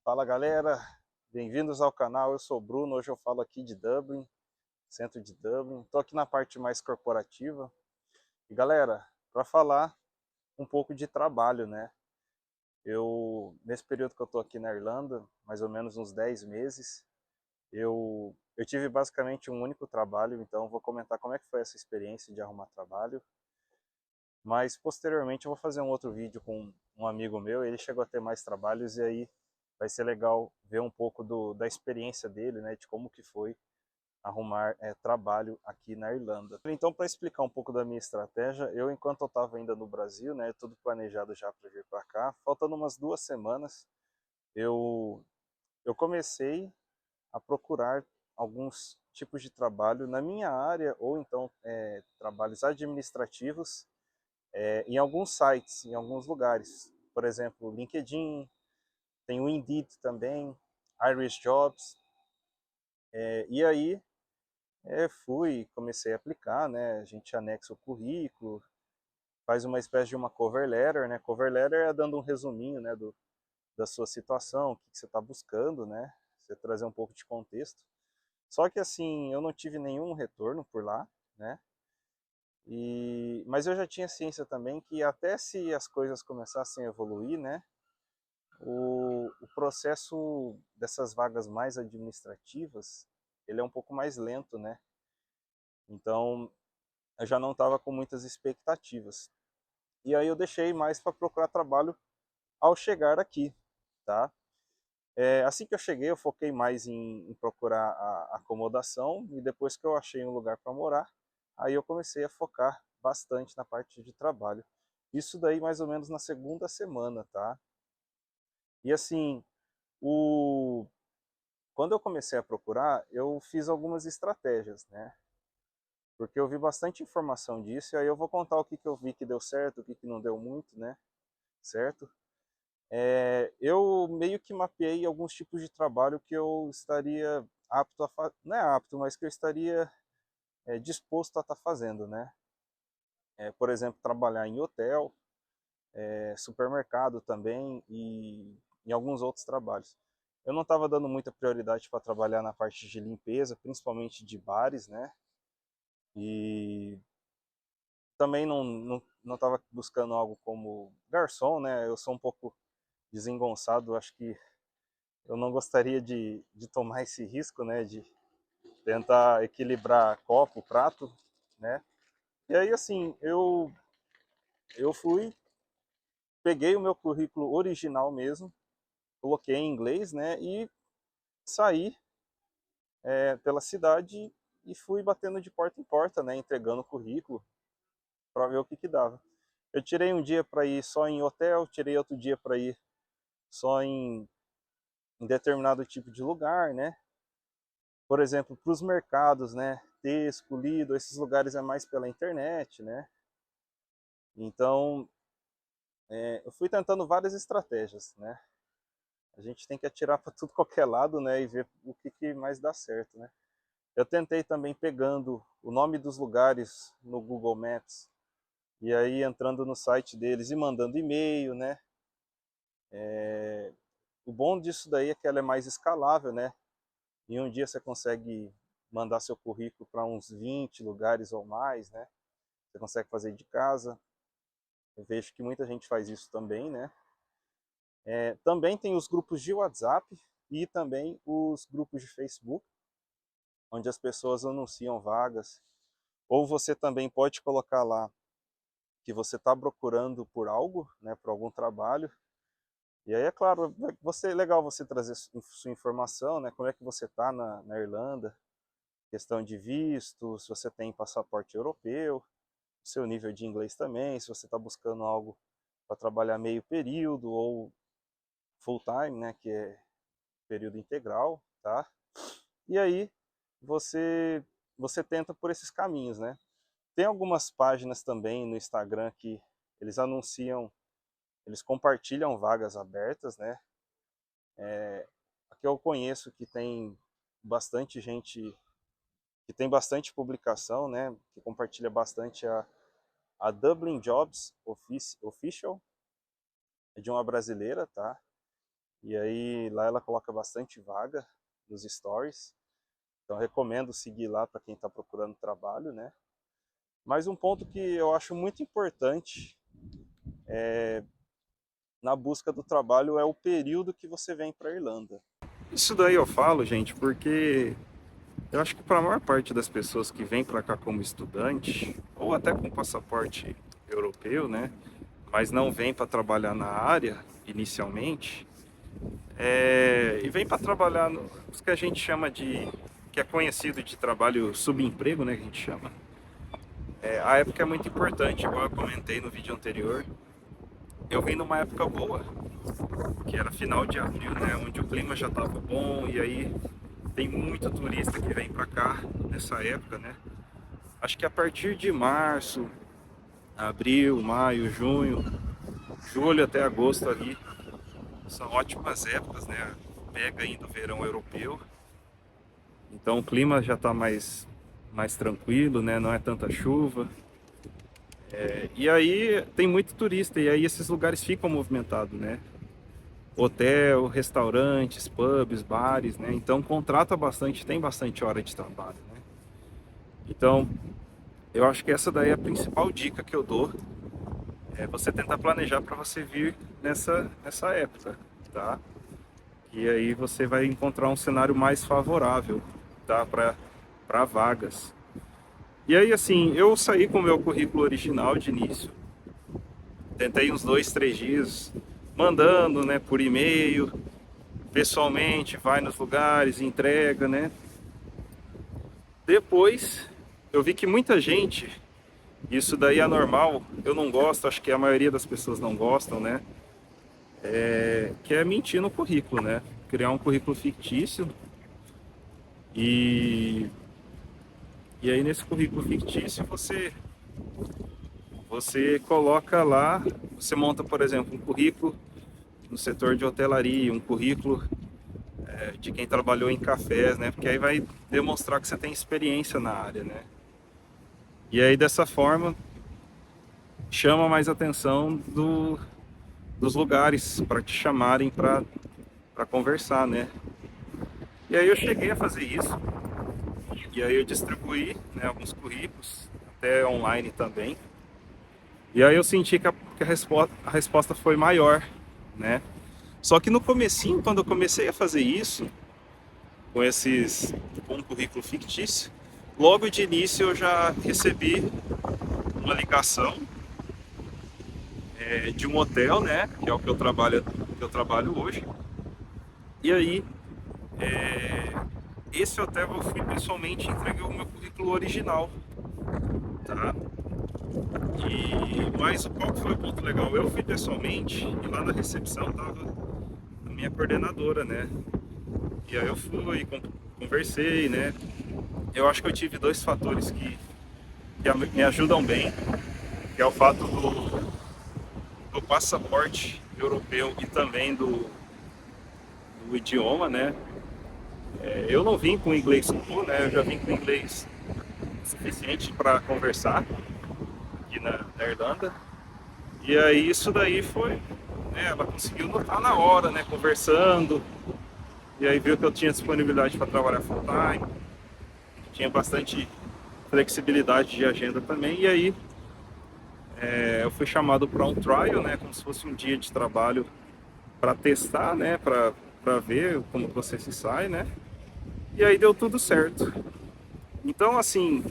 Fala galera, bem-vindos ao canal, eu sou o Bruno, hoje eu falo aqui de Dublin, centro de Dublin, estou aqui na parte mais corporativa. E galera, para falar um pouco de trabalho, né? Nesse período que eu estou aqui na Irlanda, mais ou menos uns 10 meses, eu tive basicamente um único trabalho, então vou comentar como é que foi essa experiência de arrumar trabalho. Mas posteriormente eu vou fazer um outro vídeo com um amigo meu, ele chegou a ter mais trabalhos e aí vai ser legal ver um pouco da experiência dele, né, de como que foi arrumar trabalho aqui na Irlanda. Então, para explicar um pouco da minha estratégia, enquanto eu estava ainda no Brasil, né, tudo planejado já para vir para cá, faltando umas 2 semanas, eu, eu comecei a procurar alguns tipos de trabalho na minha área, ou então trabalhos administrativos, em alguns sites, em alguns lugares. Por exemplo, LinkedIn, tem o Indeed também, Irish Jobs. E aí comecei a aplicar, né? A gente anexa o currículo, faz uma espécie de uma cover letter, né? Cover letter é dando um resuminho, né, da sua situação, o que você está buscando, né? Você trazer um pouco de contexto. Só que assim, eu não tive nenhum retorno por lá, né? Mas eu já tinha ciência também que até se as coisas começassem a evoluir, né? O processo dessas vagas mais administrativas, ele é um pouco mais lento, né? Então, eu já não estava com muitas expectativas. E aí eu deixei mais para procurar trabalho ao chegar aqui, tá? Assim que eu cheguei, eu foquei mais em procurar a acomodação e depois que eu achei um lugar para morar, aí eu comecei a focar bastante na parte de trabalho. Isso daí mais ou menos na segunda semana, tá? E assim, o quando eu comecei a procurar, eu fiz algumas estratégias, né? Porque eu vi bastante informação disso, e aí eu vou contar o que, que eu vi que deu certo, o que, que não deu muito, né? Certo? Eu meio que mapeei alguns tipos de trabalho que eu estaria apto a fazer, não é apto, mas que eu estaria disposto a estar fazendo, né? Por exemplo, trabalhar em hotel, supermercado também e em alguns outros trabalhos. Eu não estava dando muita prioridade para trabalhar na parte de limpeza, principalmente de bares, né? E também não estava buscando algo como garçom, né? Eu sou um pouco desengonçado, acho que eu não gostaria de tomar esse risco, né? De tentar equilibrar copo, prato, né? E aí, assim, eu peguei o meu currículo original mesmo, coloquei em inglês, né? E saí pela cidade e fui batendo de porta em porta, né? Entregando o currículo para ver o que dava. Eu tirei um dia para ir só em hotel, tirei outro dia para ir só em determinado tipo de lugar, né? Por exemplo, para os mercados, né? Tesco, Lido, esses lugares é mais pela internet, né? Então, eu fui tentando várias estratégias, né? A gente tem que atirar para tudo qualquer lado, né? E ver o que mais dá certo, né? Eu tentei também pegando o nome dos lugares no Google Maps e aí entrando no site deles e mandando e-mail, né? O bom disso daí é que ela é mais escalável, né? Em um dia você consegue mandar seu currículo para uns 20 lugares ou mais, né? Você consegue fazer de casa. Eu vejo que muita gente faz isso também, né? Também tem os grupos de WhatsApp e também os grupos de Facebook, onde as pessoas anunciam vagas. Ou você também pode colocar lá que você está procurando por algo, né, por algum trabalho. E aí, é claro, é legal você trazer sua informação, né, como é que você está na Irlanda, questão de visto, se você tem passaporte europeu, seu nível de inglês também, se você está buscando algo para trabalhar meio período ou full time, né, que é período integral, tá? E aí você tenta por esses caminhos, né? Tem algumas páginas também no Instagram que eles anunciam, eles compartilham vagas abertas, né? Aqui eu conheço que tem bastante gente, que tem bastante publicação, né? Que compartilha bastante a Dublin Jobs Official, é de uma brasileira, tá? E aí lá ela coloca bastante vaga nos stories. Então recomendo seguir lá para quem está procurando trabalho, né? Mas um ponto que eu acho muito importante na busca do trabalho é o período que você vem para a Irlanda. Isso daí eu falo, gente, porque eu acho que para a maior parte das pessoas que vêm para cá como estudante, ou até com passaporte europeu, né, mas não vêm para trabalhar na área inicialmente, e vem para trabalhar no que a gente chama de, que é conhecido de trabalho subemprego, né, que a gente chama. A época é muito importante, igual eu comentei no vídeo anterior. Eu vim numa época boa, que era final de abril, né, onde o clima já estava bom e aí tem muito turista que vem para cá nessa época, né? Acho que a partir de março, abril, maio, junho, julho até agosto ali são ótimas épocas, né? Pega ainda o verão europeu, então o clima já está mais tranquilo, né? Não é tanta chuva. E aí tem muito turista e aí esses lugares ficam movimentados, né? Hotel, restaurantes, pubs, bares, né? Então contrata bastante, tem bastante hora de trabalho, né? Então eu acho que essa daí é a principal dica que eu dou, é você tentar planejar para você vir nessa época, tá? E aí você vai encontrar um cenário mais favorável, tá? Para vagas. E aí, assim, eu saí com o meu currículo original de início, tentei uns 2, 3 dias, mandando, né, por e-mail, pessoalmente, vai nos lugares, entrega, né? Depois, eu vi que muita gente, isso daí é normal, eu não gosto, acho que a maioria das pessoas não gostam, né? Que é mentir no currículo, né? Criar um currículo fictício e, e aí nesse currículo fictício você coloca lá, você monta, por exemplo, um currículo no setor de hotelaria, um currículo de quem trabalhou em cafés, né? Porque aí vai demonstrar que você tem experiência na área, né? E aí dessa forma chama mais atenção dos lugares para te chamarem para conversar, né? E aí eu cheguei a fazer isso. E aí eu distribuí, né, alguns currículos, até online também. E aí eu senti que a resposta foi maior, né? Só que no comecinho, quando eu comecei a fazer isso, com um currículo fictício, logo de início eu já recebi uma ligação de um hotel, né? Que é o que eu trabalho hoje. E aí, esse hotel eu fui pessoalmente e entreguei o meu currículo original, tá? Mas qual que foi o ponto legal? Eu fui pessoalmente e lá na recepção tava a minha coordenadora, né? E aí eu fui, conversei, né? Eu acho que eu tive dois fatores que me ajudam bem, que é o fato do passaporte europeu e também do idioma, né? Eu não vim com inglês full, né? Eu já vim com inglês suficiente para conversar aqui na Irlanda. E aí isso daí foi, né, ela conseguiu notar na hora, né, conversando, e aí viu que eu tinha disponibilidade para trabalhar full time, tinha bastante flexibilidade de agenda também, e aí eu fui chamado para um trial, né, como se fosse um dia de trabalho para testar, né, para ver como você se sai, né, e aí deu tudo certo. Então, assim,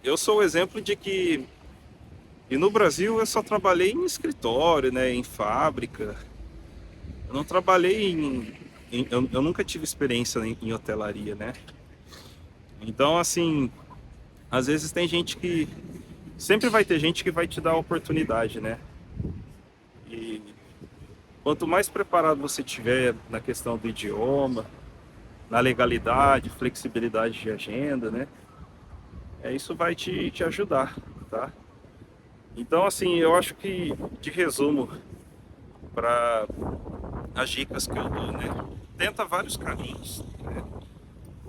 eu sou o exemplo de que e no Brasil eu só trabalhei em escritório, né, em fábrica. Eu não trabalhei eu nunca tive experiência em hotelaria, né? Então, assim, às vezes tem gente que sempre vai ter gente que vai te dar a oportunidade, né? E quanto mais preparado você tiver na questão do idioma, na legalidade, flexibilidade de agenda, né? Isso vai te ajudar, tá? Então, assim, eu acho que, de resumo, para as dicas que eu dou, né? Tenta vários caminhos, né?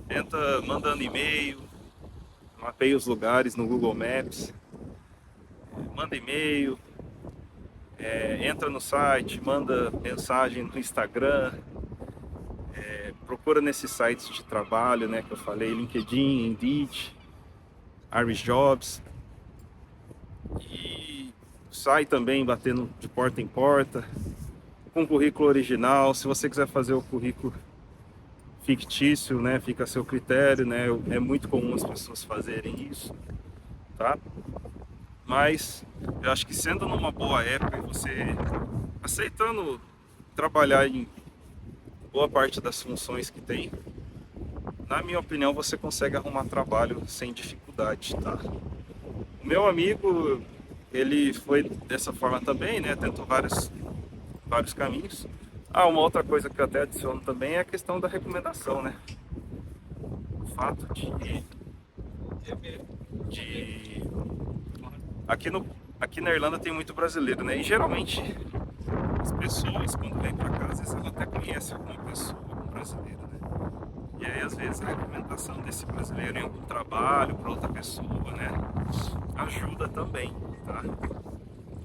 Tenta mandando e-mail, mapeia os lugares no Google Maps, manda e-mail, entra no site, manda mensagem no Instagram, procura nesses sites de trabalho, né, que eu falei, LinkedIn, Indeed, Irish Jobs, e sai também batendo de porta em porta, com currículo original. Se você quiser fazer o currículo fictício, né, fica a seu critério, né, é muito comum as pessoas fazerem isso, tá? Mas eu acho que sendo numa boa época e você aceitando trabalhar em boa parte das funções que tem, na minha opinião você consegue arrumar trabalho sem dificuldade, tá? O meu amigo, ele foi dessa forma também, né? Tentou vários caminhos. Ah, uma outra coisa que eu até adiciono também é a questão da recomendação, né? O fato de aqui no aqui na Irlanda tem muito brasileiro, né? E geralmente as pessoas quando vêm para cá, às vezes ela até conhece alguma pessoa, algum brasileiro, né? E aí às vezes a recomendação desse brasileiro em algum trabalho para outra pessoa, né? Ajuda também, tá?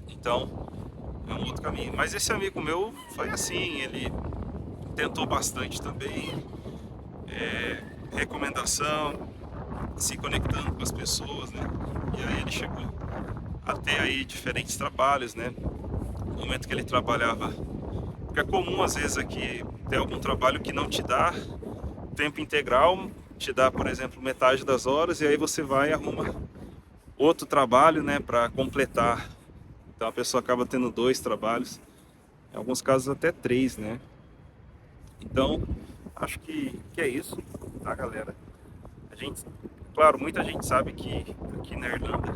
Então é um outro caminho. Mas esse amigo meu foi assim, ele tentou bastante também, recomendação, se conectando com as pessoas, né? E aí ele chegou a ter aí diferentes trabalhos, né? No momento que ele trabalhava, porque é comum às vezes aqui ter algum trabalho que não te dá tempo integral, te dá, por exemplo, metade das horas, e aí você vai e arruma outro trabalho, né, para completar. Então a pessoa acaba tendo 2 trabalhos, em alguns casos até 3, né? Então acho que é isso, tá, galera? A gente, claro, muita gente sabe que aqui na Irlanda,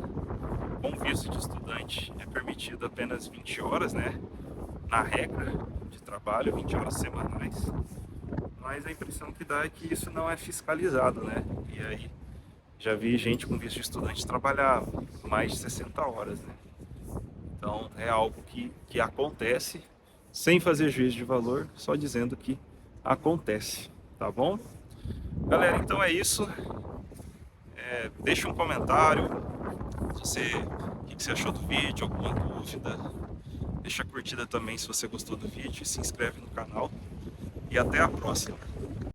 com visto de estudante, é permitido apenas 20 horas, né? Na regra de trabalho, 20 horas semanais. Mas a impressão que dá é que isso não é fiscalizado, né? E aí já vi gente com visto de estudante trabalhar mais de 60 horas, né? Então é algo que acontece, sem fazer juízo de valor, só dizendo que acontece, tá bom? Galera, então é isso. Deixa um comentário, o que você achou do vídeo, alguma dúvida. Deixa a curtida também se você gostou do vídeo, se inscreve no canal e até a próxima.